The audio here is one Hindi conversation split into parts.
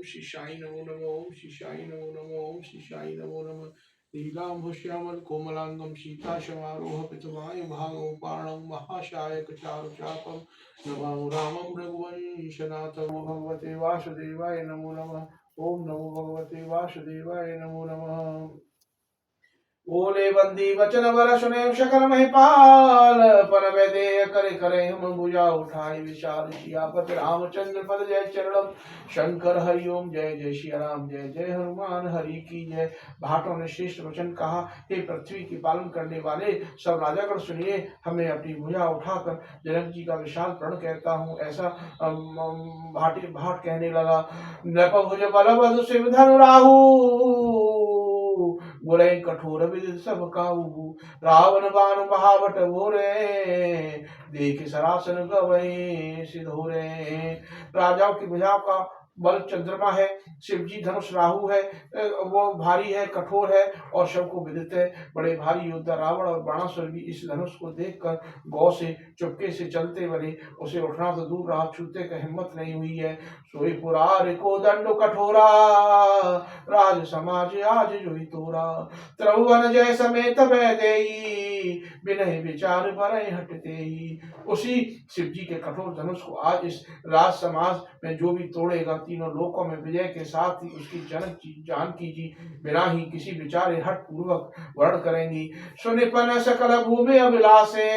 शिशाय नमो नमः ओम शिशाय नमो नमः ओम शिशाय नमो नमः नीलाम्भश्यामल कोमलांगम सीताशमारोह पितवाय भागोपाणं महाशायक चारुचापं नमामि रामं रघुवंशनाथं भगवते वासुदेवाय नमो नमः ओम नमो भगवते वासुदेवाय नमो नमः। बोले बंदी वचन वर सुने शकल महिपाल पर वैदेय करे करे हम भुजा उठाई विशाल सियापति रामचंद्र पद जय चरणम शंकर हरिओम जय जय श्री राम जय जय हनुमान हरि की जय। भाटों ने श्रेष्ठ वचन कहा, हे पृथ्वी की पालन करने वाले सब राजागण सुनिए, हमें अपनी भुजा उठाकर जनक जी का विशाल प्रण कहता हूँ। ऐसा भाट कहने लगा। नृप भुज बल बधु शिव धनु राहु बोले कठोर विधि सब काहू रावण बाण महावट भोरे देख सरासन गवै सिधोरे। राजाओं की भुजाओं का बल चंद्रमा है, शिवजी धनुष राहु है, वो भारी है, कठोर है और सबको विदित है। बड़े भारी योद्धा रावण और बाणासुर भी इस धनुष को देखकर गौ से चुपके से चलते बने। उसे उठना तो दूर रहा, छूते का हिम्मत नहीं हुई है। सोई पुरार को दंड कठोरा राज समाज आज जोई तोरा त्रिभुवन जय समेत वैदेही बिनहि विचार बरय हटते ही। उसी शिव जी के कठोर धनुष को आज इस राज समाज में जो भी तोड़ेगा, तीनों लोकों में विजय के साथ ही उसकी जानकी जी बिना ही किसी विचार हट पूर्वक वर्ण करेंगी। सुनिपन सकल भूमि अभिलाषे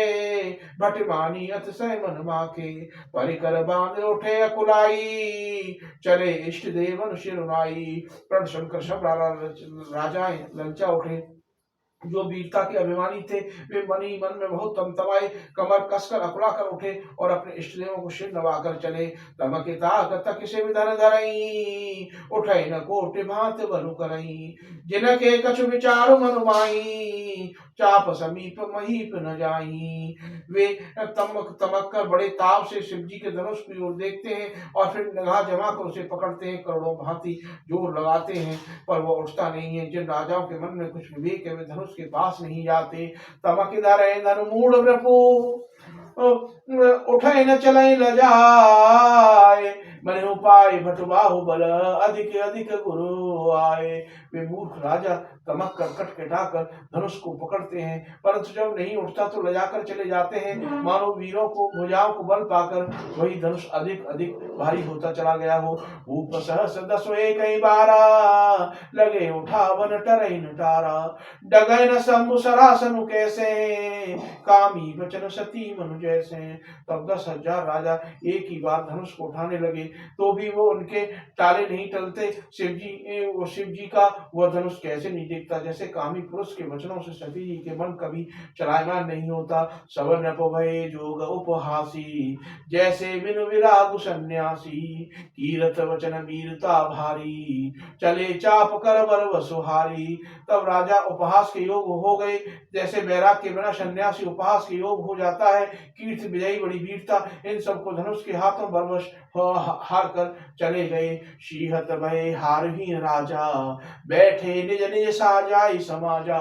भटमानी अतिशय मन माके परिकर बांध उठे अकुलाई चले इष्ट देवन शिरुनाई। प्रण शंकर सब राजाएं लज्जा उठे, जो वीरता के अभिमानी थे वे मनी मन में बहुत तमतमाए, कमर कसकर अकुला कर उठे और अपने इष्ट देवों को सिर नवाकर चले। तमके ताकत किसे विधन धरई उठे न कोटि भांत बलु करई जिनके कछु विचार मनुमाई चाप समीप महीप न जाई। वे तमक कर बड़े ताव से शिव जी के धनुष की ओर देखते हैं और फिर निगाह जमा कर उसे पकड़ते हैं, करोड़ों भांति जोर लगाते हैं पर वो उठता नहीं है। जिन राजाओं के मन में कुछ विवेक है वे धनुष के पास नहीं जाते। तमक धर मूड वृपु उठे न चले ल जाए मन उपाय भट बाहुबल अधिक अधिक गुरु आए। वे मूर्ख राजा तमक कर कट कटाकर धनुष को पकड़ते हैं, परंतु जब नहीं उठता तो ले जाकर चले जाते हैं। मानो वीरों को भुजाओं को बल पाकर वही धनुष अधिक अधिक भारी होता चला गया हो। ऊप सहस दसो कई बारा लगे उठावन टरई नटारा डगै न शंभु सरासनु कैसे कामी वचन सती मनु जैसे। तब 10,000 राजा एक ही बार धनुष को उठाने लगे तो भी वो उनके टाले नहीं टलते। शिव जी का वह धनुष कैसे नहीं दिखता, जैसे कामी पुरुष के वचनों से सती जी के मन कभी चलायमान नहीं होता। सब नप भय जोग उपहासी जैसे बिनु विराग सन्यासी कीरत वचन वीरता भारी चले चाप कर बर वसुहारी। तब राजा उपहास के योग हो गए, जैसे बैराग के बिना सन्यासी उपहास के योग हो जाता है। कीर्त विजयी बड़ी वीरता इन सबको धनुष के हाथों बरवश हार कर चले गए। शीहत भय हारही राजा बैठे निज निज साजाई समाजा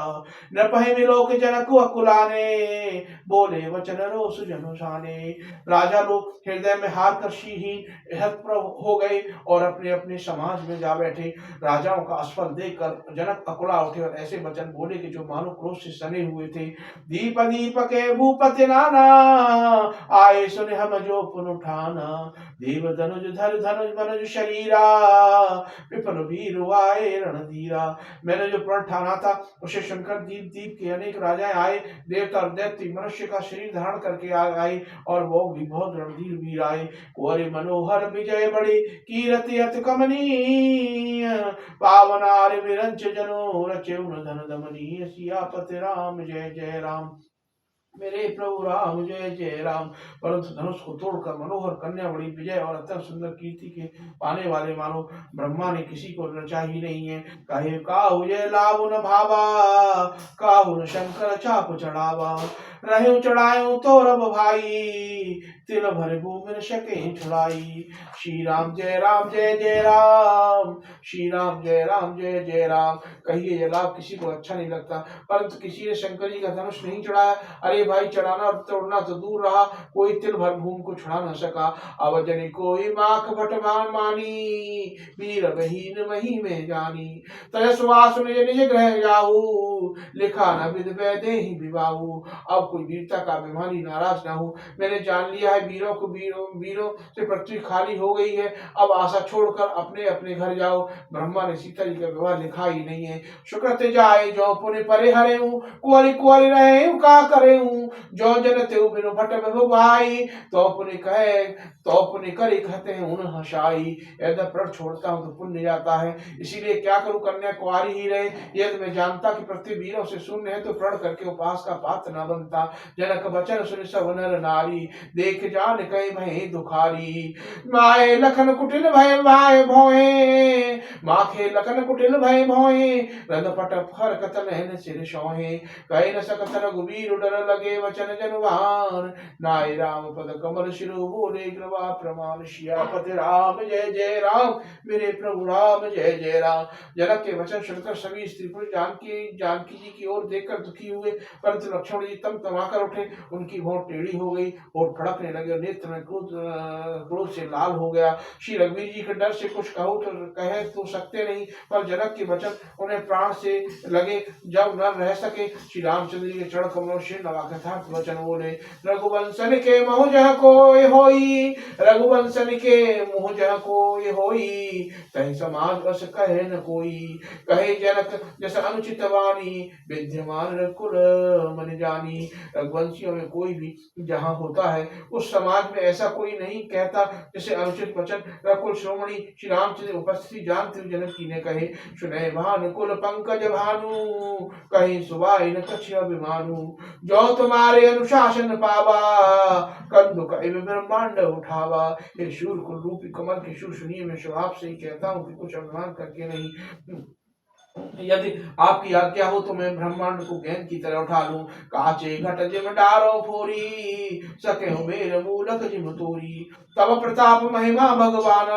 न पहे मिलोक जनक अकुलाने बोले वचन रोष जनुषाने। राजा लोग हृदय में हार कर शीहीन हो गए और अपने अपने समाज में जा बैठे। राजाओं का असफल देखकर जनक अकुला उठे और ऐसे वचन बोले कि जो मानो क्रोध से सने हुए थे। दीप दीप के भूपति नाना आए सुने हम जो पुन उठाना देव धनुज धर धनुज मनुज शरीरा विपन वीर आए रणधीरा। मैंने जो प्रण ठाना था उसे सुनकर दीप दीप के अनेक राजाएं आए, देवता और दैत्य मनुष्य का शरीर धारण करके आए और वो भी बहुत रणधीर वीर आए। कोरे मनोहर विजय बड़ी कीरति अति कमनीय पावनार विरंच जनो रचे धन दमनीय। सियापति राम जय जय राम मेरे प्रभु राम जय जय राम। परंतु धनुष को तोड़कर मनोहर कन्या बड़ी विजय और अत्यंत सुंदर कीर्ति के पाने वाले मानो ब्रह्मा ने किसी को रचा ही नहीं है। कहे काहु जय लाभ न भावा काहु न शंकर चाप चढ़ावा रहे चढ़ायो तो रब भाई तिल भर भूमि न सके छुड़ाई। श्री राम जय राम जय जय राम, श्री राम जय राम जय जय राम। कहिए यह लाभ किसी को अच्छा नहीं लगता, परंतु किसी ने शंकर जी का धनुष नहीं चढ़ाया। अरे भाई, चढ़ाना और तोड़ना तो दूर रहा, कोई तिल भर भूमि को छुड़ा न सका। अब जनि कोई माख भटमान मानी, वीर बहीन मही में जानी। तयसवास निज निज ग्रह जाऊ, लिखा न विध वैदे ही विवाहू। अब कोई वीरता का अभिमानी नाराज ना हो। मैंने जान लिया है वीरों से पृथ्वी खाली हो गई है। अब आशा छोड़कर अपने अपने घर जाओ। ब्रह्मा ने सीता जी का विवाह लिखा ही नहीं है। सुकृत जाए जो पुण्य परे हरे हूँ, कुंवरी कुंवरी रहे हूँ का करे हूँ। जो जन तेउ बिनु भट बहु भाई, तो पुण्य कहे तो पुण्य करे कहते हैं उन हसाई। यदि प्रण छोड़ता हूँ तो पुण्य जाता है, इसीलिए क्या करूं, कन्या कुंवारी ही रहे। यदि मैं जानता कि पृथ्वी वीरों से शून्य है तो प्रण करके उपवास का पात्र न बनता। जनक वचन सुन सब नर नारी, देख जान कहीं भय दुखारी। माए लखन कुटिल भय भाई भोए, माखे लखन कुटिल भय भोए। रदपट फर कतन नैन सिर सोहे, कह न सकत रघुवीर डर लगे वचन जनुवान। नाय राम पद कमल शिरो बोले कृपा प्रमाण। सियापति राम जय जय राम, मेरे प्रभु राम जय जय राम। जनक के वचन सुनकर सभी स्त्री पुरुष जानकी जी की ओर देखकर दुखी हुए, परंतु लक्ष्मण जी तमाकर उठे। उनकी होंठ टेढ़ी हो गई, होंठ फड़कने लगे और नेत्र में क्रोध से लाल हो गया। श्री रघुवीर जी के डर से कुछ कह तो सकते नहीं, पर जनक के वचन उन्हें प्राण से लगे। जब न रह सके, श्री रामचंद्र जी के चरण कमलों से नवाकथार्थ वचन बोले। रघुवंशन के मोह जह कोय होई, रघुवंशन के मोह जह कोय होई। तहि समाज बस कहे न कोई, कहे जनक जैसा अनुचित वाणी। विद्यमान कुल मन जानी। रघुवंशियों में कोई भी जहाँ होता है, उस समाज में ऐसा कोई नहीं कहता जैसे अनुचित वचन। रघुकुल श्रोमणी श्री रामचंद्र उपस्थिति जानते हुए जनक जी ने कहे। सुने भानुकुल पंकज भानु, कहीं सुबाई न कछ अभिमानु। जो तुम्हारे अनुशासन पावा, कंदुक एवं ब्रह्मांड उठावा। ये शूरकुल रूपी कमल के शूर सुनिए, मैं स्वभाव से ही कहता हूँ कि कुछ अभिमान करके नहीं। यदि आपकी आज्ञा हो तो मैं ब्रह्मांड को गेंद की तरह उठा लूं। काचे घट जिम डारो फोरी, सके हो मेरे मूलक जिम तोरी। तब प्रताप महिमा भगवाना,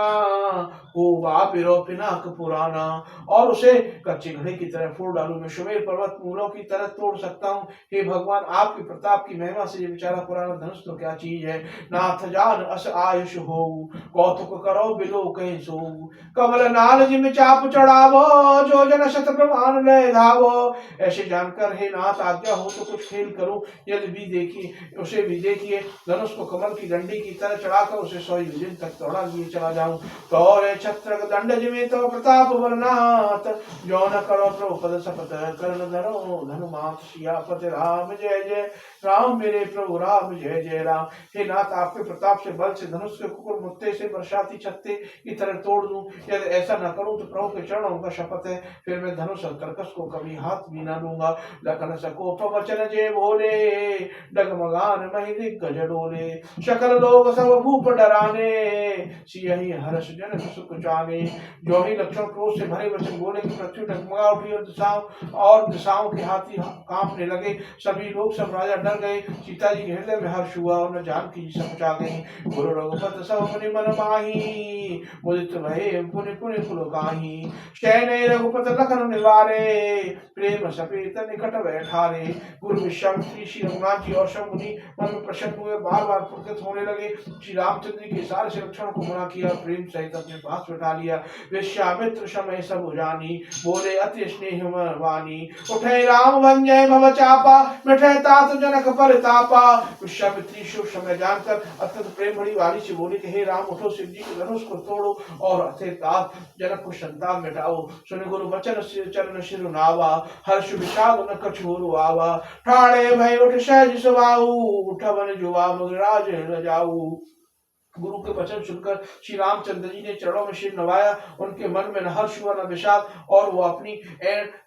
हो बापिरो पिनाक पुराना। और उसे कच्चे घड़े की तरह फोड़ डालूं, मैं सुमेर पर्वत मूलों की तरह तोड़ सकता हूँ। हे भगवान, आपके प्रताप की महिमा से ये बेचारा पुराना धनुष तो क्या चीज है। नाथ जान अस आयुष हो, कौतुक करो बिलो कहीं सो। कमल नाल जिम चाप चढ़ावो, जो जन शत प्रमाण ले धावो। ऐसे जानकर हे नाथ आज्ञा हो तो कुछ खेल करो। यदि भी देखिए उसे भी देखिए, धनुष को कमल की डंडी की तरह चढ़ाकर उसे 100 योजन तक दौड़ा लिए चला जाऊं। तोरे छत्र दंड जिमे तो प्रताप वरनाथ, जो न करो प्रभु पद सपत कर्ण धरो धनुमात। सियापति राम जय जय राम, मेरे प्रभु राम जय जय राम। हे नाथ, आपके प्रताप से बल से धनुष के कुकुर मुत्ते से बरसाती छत्ते की तरह तोड़ दूं। यदि ऐसा न करूं तो प्रभु के चरणों का शपथ है, फिर मैं धनुष और कर्कश को कभी हाथ भी न लूंगा। लखन सकोप वचन जय भोले, डगमगान महि दिग्गज डोले। सकल लोग सब भूप डराने, सियहि हर्ष जनक सुख जाने। जो ही लक्षण क्रोध से भरे वचन बोले कि पृथ्वी डगमगा उठी और दिशाओं के हाथी कांपने लगे। सभी लोग सब राजा डर गए। सीता जी के हृदय में हर्ष हुआ और जानकी जी समझा गई। गुरु रघुपत सब मुनि मन माही, मुदित भये पुनि पुनि पुलकाही। शयने रघुपत लखन निवारे, प्रेम सपेत निकट बैठारे। गुरु विश्वामित्री श्री रघुनाथ जी और सब मुनि मन में प्रसन्न हुए, बार बार पुलकित होने लगे। श्री रामचंद्र जी के सारे संरक्षण को मना किया, प्रेम सहित अपने पास बैठा लिया। विश्वामित्र समय सब जानी, बोले अति स्नेह वाणी। उठे राम भंजय भव चापा, मिठे तात जनक परितापा। विश्वामित्री शुभ समय जानकर अत्यंत प्रेम भरी वाणी से बोले कि हे राम, उठो, शिव जी के धनुष को तोड़ो और अथे तात जनक को संताप मिटाओ। सुन गुरु वचन चरण शिरु नावा, हर्ष विषाद न कछु आवा। ठाणे भय उठ सहज सुबाहु, उठवन जुआ मगराज न जाऊ। गुरु के वचन सुनकर श्री रामचंद्र जी ने चरणों में सिर नवाया। उनके मन में न हर्ष हुआ न विषाद, और वो अपनी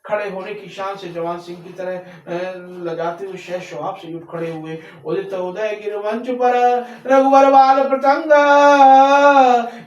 खड़े होने की शान से जवान सिंह की तरह लगाते हुए शेष स्वभाव से उठ खड़े हुए। उदित उदय गिरवंश पर रघुवर बाल प्रतंग,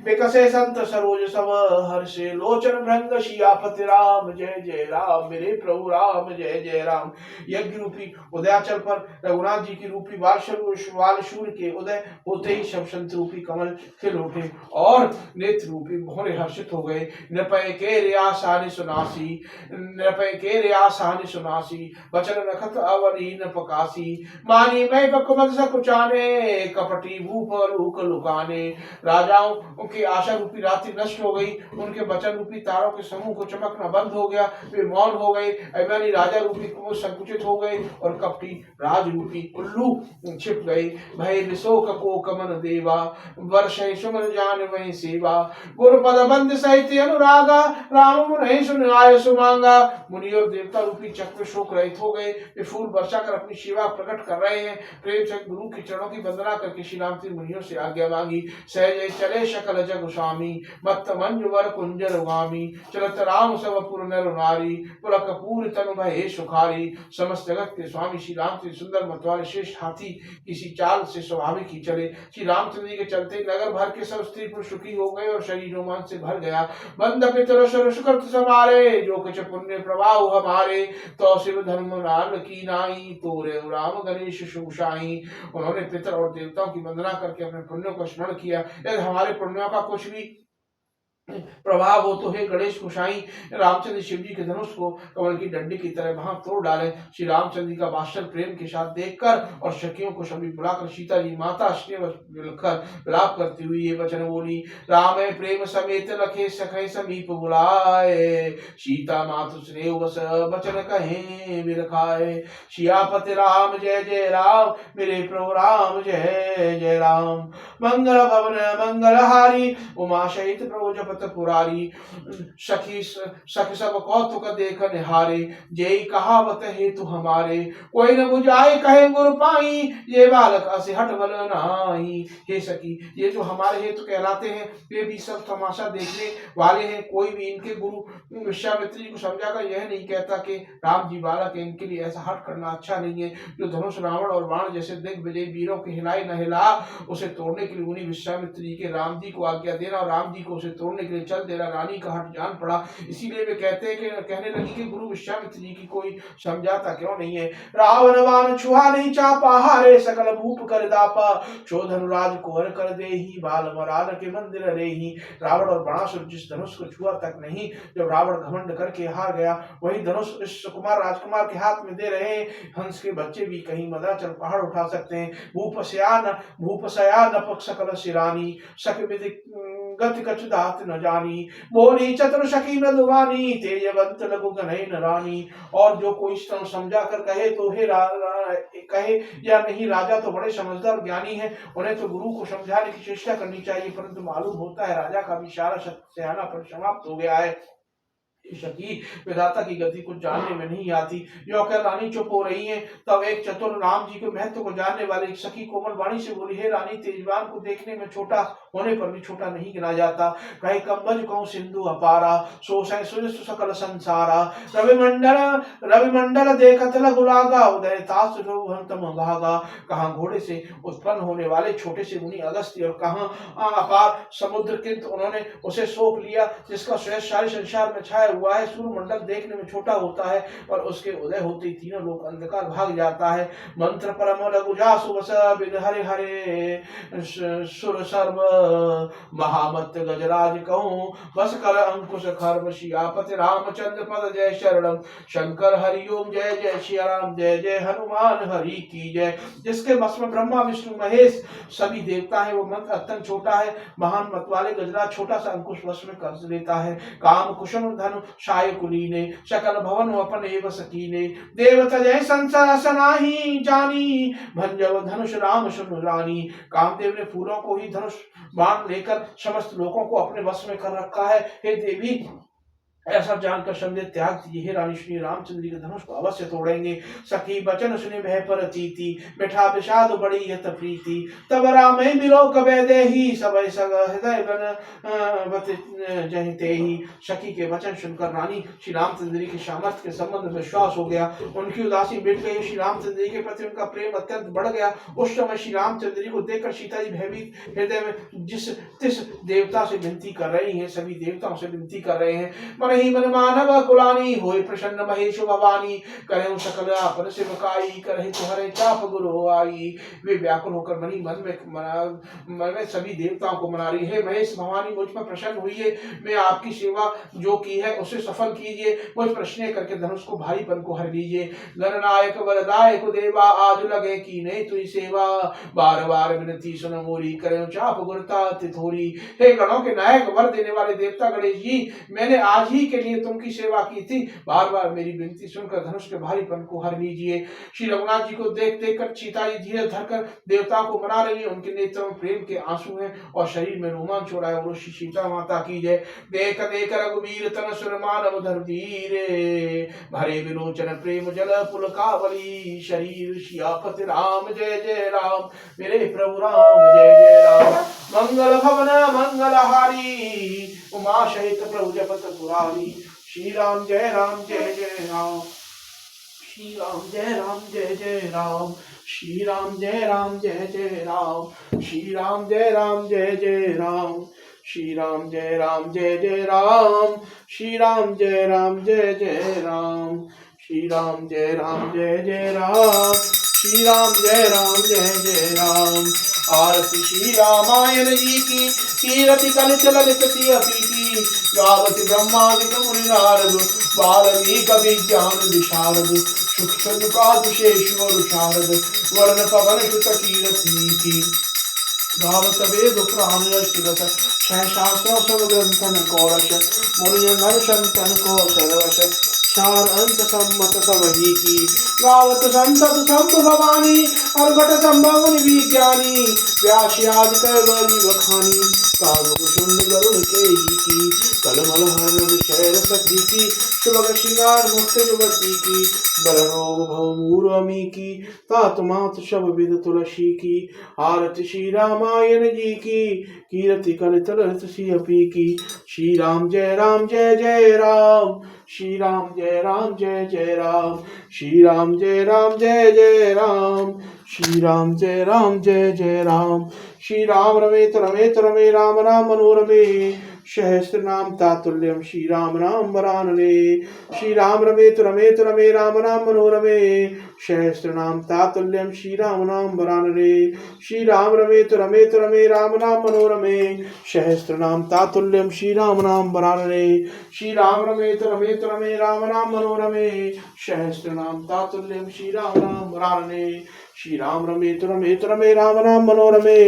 विकसे संत सरोज सम हर्षे लोचन भृंग, सियापति राम जय जय राम, मेरे प्रभु राम जय जय राम। यज्ञ रूपी उदयाचल पर रघुनाथ जी की रूपी वालशूर के उदय होते ही सब संत रूपी कमल खिल उठे और नेत्र रूपी भौरे हर्षित हो गए। नृपय के रियासानि सुनासी, नृपय के रियासानि सुनासी, वचन रखत अवनी न पकासी, मानी मैं बकुमत सकुचाने, कपटी भूप लूक लुकाने। राजाओं की आशा रूपी रात्रि नष्ट हो गई, उनके वचन रूपी तारों के समूह को चमकना बंद हो गया, वे मौन हो गए। अभिमानी राजा रूपी कुमुद संकुचित हो गए और कपटी राज रूपी उल्लू छिप गए। भय विशोक को कमन देवा, वर्षे सुमन जान वही सेवा, गुरु पद बंद सहित अनुरागा, राम मुनि सुन आय सुमांगा। मुनि और देवता रूपी चक्र शोक रहित हो गए, वे फूल वर्षा कर अपनी सेवा प्रकट कर रहे हैं। प्रेम से गुरु के चरणों की वंदना करके श्री राम जी मुनियों से आज्ञा मांगी। सहज चले सकल जग स्वामी, मत्त मंजु वर कुंजर गामी, चलत राम सब पुर नर नारी, पुलक पूर तनु भय सुखारी। समस्त जगत के स्वामी श्री राम जी सुंदर मतवाले शेष हाथी किसी चाल से स्वाभाविक ही चले। श्री रामचंद्र जी के चलते नगर भर के सब स्त्री पुरुष सुखी हो गए और शरीर रोमांच से भर गया। बंद पितर सुकृत समारे, जो कुछ पुण्य प्रभाव हमारे, तो शिव धर्म लाल की नाई, तोरे राम गणेश शुशाई। उन्होंने पितर और देवताओं की वंदना करके अपने पुण्यों का स्मरण किया। यदि हमारे पुण्यों का कुछ भी प्रभाव हो तो हे गणेश कुशाई, रामचंद्र शिव जी के धनुष को कमल की डंडी की तरह वहां तोड़ डाले। श्री रामचंद्र जी का वात्सल प्रेम के साथ देखकर और सखियों को सभी बुलाकर सीता जी माता विलाप करती हुई ये वचन बोली। राम प्रेम समेत लखे सखे समीप बुलाए, सीता मातु स्नेह बस वचन कहे बिरखाए। सियापति राम जय जय राम, मेरे प्रभु राम जय जय राम। मंगल भवन मंगलहारी, उमा सहित प्रभु जपत पुरारी। सखी सखी सब कौतुक देख निहारे, जय कहावत हेतु हमारे, कोई न बुझाए कहे गुरु पाई, ये बालक असिहट बल नाही। हे सखी, ये जो हमारे हेतु कहलाते हैं वे भी सब तमाशा देखने वाले हैं। कोई भी इनके गुरु विश्वामित्र जी को समझाकर यह नहीं कहता कि राम जी बालक है, इनके लिए ऐसा हट करना अच्छा नहीं है। जो धनुष रावण और बाण जैसे दिग्विजयी वीरों के हिलाए न हिला, उसे तोड़ने के लिए उन्हीं विश्वामित्र जी के राम जी को आज्ञा देना और राम जी को उसे तोड़ने के लिए चल देना रानी का हट जान पड़ा। इसीलिए वे कहते हैं कि कहने लगी कि गुरु विश्वामित्र जी की कोई समझाता क्यों नहीं है। रावण बाण छुआ नहीं चापा, हारे सकल भूप कर दापा, शोधन राज कोहर कर दे ही, बाल मराल के मंदिर रे ही। रावण और बाणासुर जिस धनुष को छुआ तक नहीं, जब रावण घमंड करके हार गया, वही धनुष इस सुकुमार राजकुमार के हाथ में दे रहे हैं। हंस के बच्चे भी कहीं मदाचल पहाड़ उठा सकते हैं। भूपसया नपक सकल सिरानी, सक विधि गति कछ दात न जानी, बोली चतुर सखी मधुवानी, तेजवंत लघु गनयन रानी। और जो कोई समझा कर कहे तो हे कहे या नहीं, राजा तो बड़े समझदार ज्ञानी है, उन्हें तो गुरु को समझाने की चेष्टा करनी चाहिए, परंतु मालूम होता है राजा का भी सारा सयाना पर समाप्त हो गया है। सखी, विधाता की गति कुछ जानने में नहीं आती। जो कर रानी चुप हो रही है, तब एक चतुर राम जी के महत्व को जानने वाली एक सखी कोमल वाणी से बोली, हे रानी, तेजवान को देखने में छोटा होने पर भी छोटा नहीं गिना जाता। कहीं कंबज कहूं सिंधु अपारा, सो सकल संसारा। रविमंडल देखत लगुलागा, उदय तास तम भागा। कहाँ घोड़े से उत्पन्न होने वाले छोटे से मुनि अगस्त्य और कहाँ अपार समुद्र, किंतु उन्होंने उसे सौंप लिया जिसका श्रेष्ठ सारे संसार में छाया हुआ है। सूर्य मंडल देखने में छोटा होता है पर उसके उदय होते ही तीनों लोग अंधकार भाग जाता है। मंत्र परम लघुजासु बस बिद हरे हरे, सुर सर्व महामत गजराज कहूं, बस कर अंकुश खर्व। सियापति रामचंद्र पद जय शरणम, शंकर हरिओम जय जय श्री राम, जय जय हनुमान हरि की जय। जिसके बस में ब्रह्मा विष्णु महेश सभी देवता है, वो मंत्र अत्यंत छोटा है। महान मत वाले गजराज छोटा सा अंकुश वश में कर लेता है। काम कुशल धनु शाय कुलीने, सकल भवन अपन एव सकीने। देवता जय संसार सनाही जानी, भंजव धनुष राम सुनु रानी। कामदेव ने फूलों को ही धनुष बाण लेकर समस्त लोगों को अपने वश में कर रखा है। हे देवी, ऐसा जानकर संदेह त्याग दिए, हे रानी श्री रामचंद्र जी के धनुष को अवश्य तोड़ेंगे। सखी बचन सुने भय पर चीती, बैठा विषाद बड़ी यत प्रीति। तब राम मिलो कबे देही, सबय सग हृदय बन बत जहिते ही। सखी के वचन सुनकर रानी श्री रामचंद्र जी के सामर्थ्य के संबंध में विश्वास हो गया। उनकी उदासी मिट गई, श्री रामचंद्र जी के प्रति उनका प्रेम अत्यंत बढ़ गया। उस समय श्री रामचंद्र जी को देखकर सीता जी भयभीत हृदय में जिस तिस देवता से विनती कर रही हैं, सभी देवताओं से विनती कर रहे हैं। मन ही मन मानव कुलानी, होय प्रसन्न महेश भवानी। करें सकल आपन सेवकाई, करे तुम्हारे चाप गुरु आई। वे व्याकुल होकर मन ही मन में सभी देवताओं को मना रही है। महेश भवानी मुझ पर प्रसन्न हुई है, मैं आपकी सेवा जो की है उसे सफल कीजिए। मुझ प्रश्न करके धनुष को भारीपन को हर लीजिए। गणनायक वरदायक देवा, आज लगे की नहीं तुई सेवा। बार बार विनती सुन मोरी, करें चाप गुरता तिथोरी। हे गणों के नायक वर देने वाले देवता गणेश जी, मैंने आज ही के लिए तुमकी सेवा की थी, बार बार मेरी विनती सुनकर धनुष के भारीपन को हर लीजिए। श्री रघुनाथ जी को देख देख कर सीता जी धीरे धरकर देवताओं को मना रही है। उनके नेत्रों में प्रेम के आंसू हैं और शरीर में रोमांच हो रहा है। और सीता माता की जय। देख देख रघुवीर तन सुर मानव धर धीरे, भरे विलोचन प्रेम जल पुलकावली। शरीर सियापति राम जय जय राम, मेरे प्रभु राम जय जय राम। मंगल भवन मंगलहारी, उमा सहित प्रभु जपत पुरारी। श्री राम जय राम, श्री राम जय राम जय जय राम। श्री राम जय राम जय जय राम। श्री राम जय राम जय जय राम। श्री राम जय राम जय जय राम। श्री राम जय राम जय जय राम। श्री राम जय राम जय जय राम। श्री राम जय राम जय जय राम। आरती श्री रामायण जी की, कीरति कलित ललित सियपी। गावति ब्रह्मादिक मुनि नारद, वाल्मीकि विज्ञान विशारद। सुख सनुकाशेष शारद, वर्ण पवन सुत कीरति की। गावत वेद पुराण रचित, सहस्रास्त्र सब ग्रंथन कोरस। मुनि नर संतन को सरवश, चार अंत सम्मत सब ही की। गावत संतत सब भवानी, अर्घट संभव विज्ञानी। व्यास आदि कैवली बखानी, कारुक शुंड गरुड़ के ही की। कलमल हर विषय रसती की, सुभग श्रृंगार मुक्त युवती की। बलरोग भव मूर्वमी की, तात मात सब विद तुलसी की। आरती श्री रामायण जी की, कीरति कलित ललित सियपी की। श्री राम जय जय राम। श्री राम जय जय राम। श्री राम जय जय राम। श्री राम जय जय राम। श्री राम रमेत रमेत रमे, राम राम मनोरमे। सहस्त्र नाम तातुल्यम, श्री राम राम वरानने। श्री राम रमेत रमेत रमे, राम राम मनोरमे। सहस्त्र नाम तातुल्यम, श्री राम नाम वरानने। श्री राम रमेत रमेत रमे, राम राम मनोरमे। सहस्त्र नाम तातुल्यम, श्री राम नाम वरानने। श्री राम रमेत रमेत रमे, राम राम मनोरमे। सहस्त्र नाम तातुल्यम, श्री राम नाम वरानने। श्री राम रमेत रमेत रमे, राम राम मनोरमे।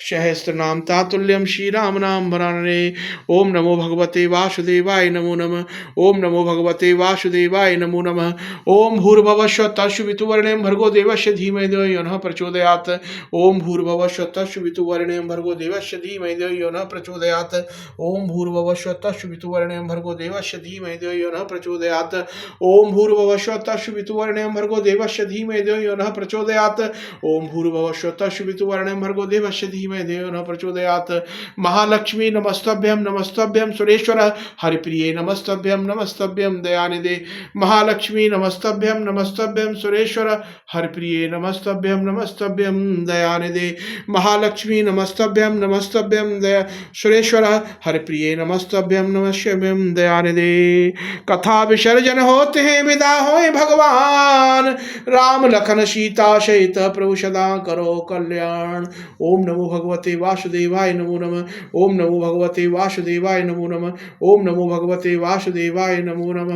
सहस्त्र नाम तातुल्यम, श्री राम नाम वरानने। ओम नमो भगवते वासुदेवाय नमो नमः। ओम नमो भगवते वासुदेवाय नमो नमः। ओम भूर्भुवः स्वः तस्सवितुर्वरेण्यं भर्गो देवस्य धीमहि धियो यो नः प्रचोदयात्। ओम भूर्भुवः स्वः तस्सवितुर्वरेण्यं भर्गो देवस्य धीमहि धियो यो नः प्रचोदयात्। ओम भूर्भुवः स्वः तस्सवितुर्वरेण्यं भर्गो देवस्य धीमहि धियो यो नः प्रचोदयात्। ओम भूर्भुवः स्वः तस्सवितुर्वरेण्यं भर्गो देवस्य धीमहि धियो यो नः प्रचोदयात्। ओम भूर्भुवः स्वः तस्सवितुर्वरेण्यं भर्गो देवस्य धीमहि धियो न प्रचोदयात्। महालक्ष्मी नमस्तभ्यं नमस्तभ्यं सुरेश्वर हरिप्रिये नमस्तभ्यं नमस्तभ्यं दयानिधे। महालक्ष्मी नमस्तभ्यं नमस्तभ्यं सुरेश्वर हरिप्रिये नमस्तभ्यं नमस्तभ्यं दयानिधे। महालक्ष्मी नमस्तभ्यं नमस्तभ्यं दया सुरेश्वर हरिप्रिये नमस्तभ्यं नमस्तभ्यं दयानिधे। कथा विसर्जन होते हैं, विदा होए भगवान। राम लखन सीता सहित प्रभु सदा करो कल्याण। ओम नमो भगवते वासुदेवाय नमो नमः। ओम नमो भगवते वासुदेवाय नमो नमः। ओम नमो भगवते वासुदेवाय नमो नमः।